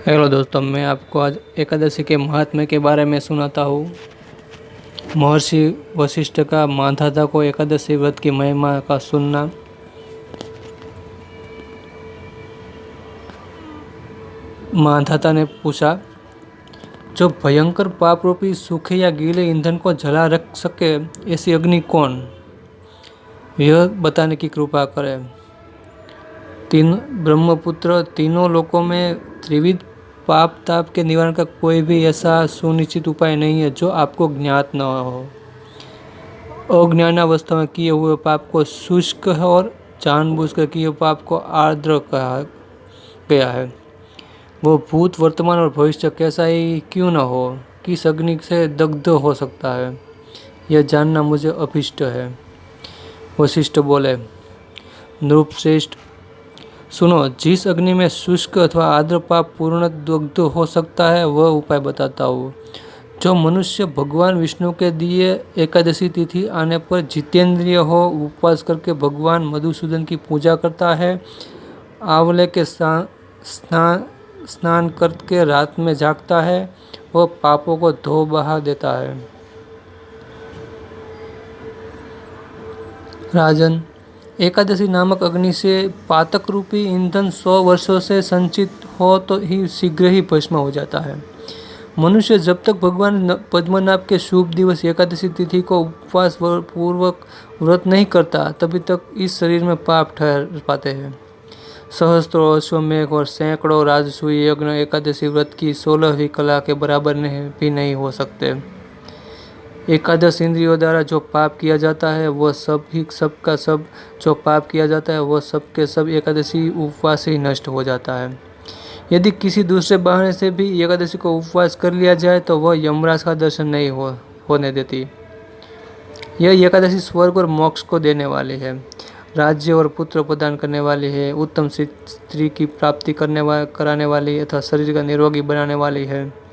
Hello दोस्तों, मैं आपको आज एकादशी के महात्म्य के बारे में सुनाता हूँ। महर्षि वशिष्ठ का मांधाता को एकादशी व्रत की महिमा का सुनना। मांधाता ने पूछा, जो भयंकर पाप रूपी सूखे या गीले ईंधन को जला रख सके ऐसी अग्नि कौन, यह बताने की कृपा करे। तीन ब्रह्मपुत्र तीनों लोकों में त्रिविध पाप ताप के निवारण का कोई भी ऐसा सुनिश्चित उपाय नहीं है जो आपको ज्ञात न हो। अज्ञानावस्था में किए हुए पाप को शुष्क और जानबूझकर किए पाप को आर्द्र कहा गया है। वो भूत वर्तमान और भविष्य कैसा ही क्यों न हो, किस अग्नि से दग्ध हो सकता है, यह जानना मुझे अभिष्ट है। वशिष्ठ बोले, नृपश्रेष्ठ, सुनो, जिस अग्नि में शुष्क अथवा आर्द्र पाप पूर्ण दग्ध हो सकता है वह उपाय बताता हूँ। जो मनुष्य भगवान विष्णु के दिए एकादशी तिथि आने पर जितेंद्रिय हो, उपवास करके भगवान मधुसूदन की पूजा करता है, आंवले के स्नान करके रात में जागता है, वह पापों को धो बहा देता है। राजन, एकादशी नामक अग्नि से पातक रूपी ईंधन 100 वर्षों से संचित हो तो ही शीघ्र ही भस्म हो जाता है। मनुष्य जब तक भगवान पद्मनाभ के शुभ दिवस एकादशी तिथि को उपवास पूर्वक व्रत नहीं करता, तभी तक इस शरीर में पाप ठहर पाते हैं। सहस्त्रों अश्वमेघ और सैकड़ों राजसूय यज्ञ एकादशी व्रत की 16वीं कला के बराबर भी नहीं हो सकते। एकादश इंद्रियों द्वारा जो पाप किया जाता है वह सबका सब जो पाप किया जाता है वह सब के सब एकादशी उपवास से ही नष्ट हो जाता है। यदि किसी दूसरे बहाने से भी एकादशी को उपवास कर लिया जाए तो वह यमराज का दर्शन नहीं होने देती। यह एकादशी स्वर्ग और मोक्ष को देने वाली है, राज्य और पुत्र प्रदान करने वाली है, उत्तम स्त्री की प्राप्ति कराने वाली अथवा शरीर का निरोगी बनाने वाली है।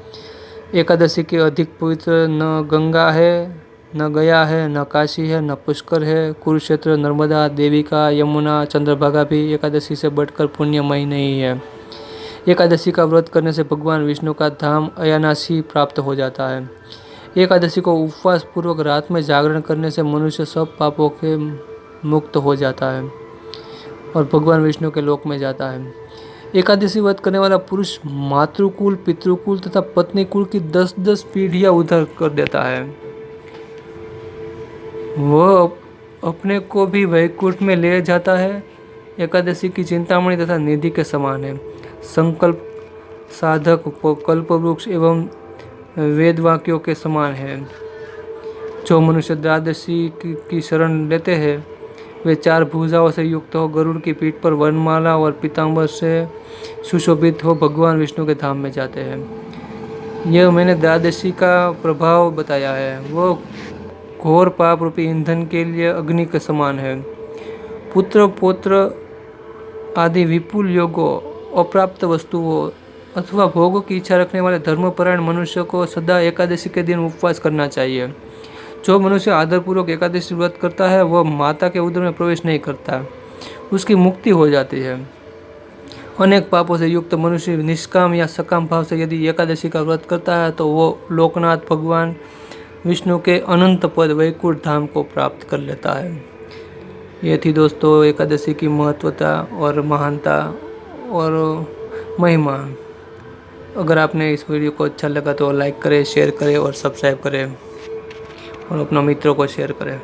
एकादशी के अधिक पवित्र न गंगा है, न गया है, न काशी है, न पुष्कर है। कुरुक्षेत्र, नर्मदा, देविका, यमुना, चंद्रभागा भी एकादशी से बढ़कर पुण्यमयी नहीं है। एकादशी का व्रत करने से भगवान विष्णु का धाम अयानासी प्राप्त हो जाता है। एकादशी को उपवास पूर्वक रात में जागरण करने से मनुष्य सब पापों के मुक्त हो जाता है और भगवान विष्णु के लोक में जाता है। एकादशी व्रत करने वाला पुरुष मातृकुल, पितृकुल तथा पत्नी कुल की 10-10 पीढ़ियां उद्धार कर देता है। वह अपने को भी वैकुंठ में ले जाता है। एकादशी की चिंतामणि तथा निधि के समान है। संकल्प साधक कल्पवृक्ष एवं वेद वाक्यों के समान है। जो मनुष्य द्वादशी की शरण लेते हैं वे 4 भुजाओं से युक्त हो, गरुड़ की पीठ पर वनमाला और पीतांबर से सुशोभित हो भगवान विष्णु के धाम में जाते हैं। यह मैंने द्वादशी का प्रभाव बताया है। वो घोर पाप रूपी ईंधन के लिए अग्नि के समान है। पुत्र पौत्र आदि विपुल योगों, अप्राप्त वस्तुओं अथवा भोगों की इच्छा रखने वाले धर्मपरायण मनुष्य को सदा एकादशी के दिन उपवास करना चाहिए। जो मनुष्य आदरपूर्वक एकादशी व्रत करता है वह माता के उदर में प्रवेश नहीं करता, उसकी मुक्ति हो जाती है। अनेक पापों से युक्त मनुष्य निष्काम या सकाम भाव से यदि एकादशी का व्रत करता है तो वो लोकनाथ भगवान विष्णु के अनंत पद वैकुंठ धाम को प्राप्त कर लेता है। ये थी दोस्तों एकादशी की महत्वता और महानता और महिमा। अगर आपने इस वीडियो को अच्छा लगा तो लाइक करें, शेयर करें और सब्सक्राइब करें और अपने मित्रों को शेयर करें।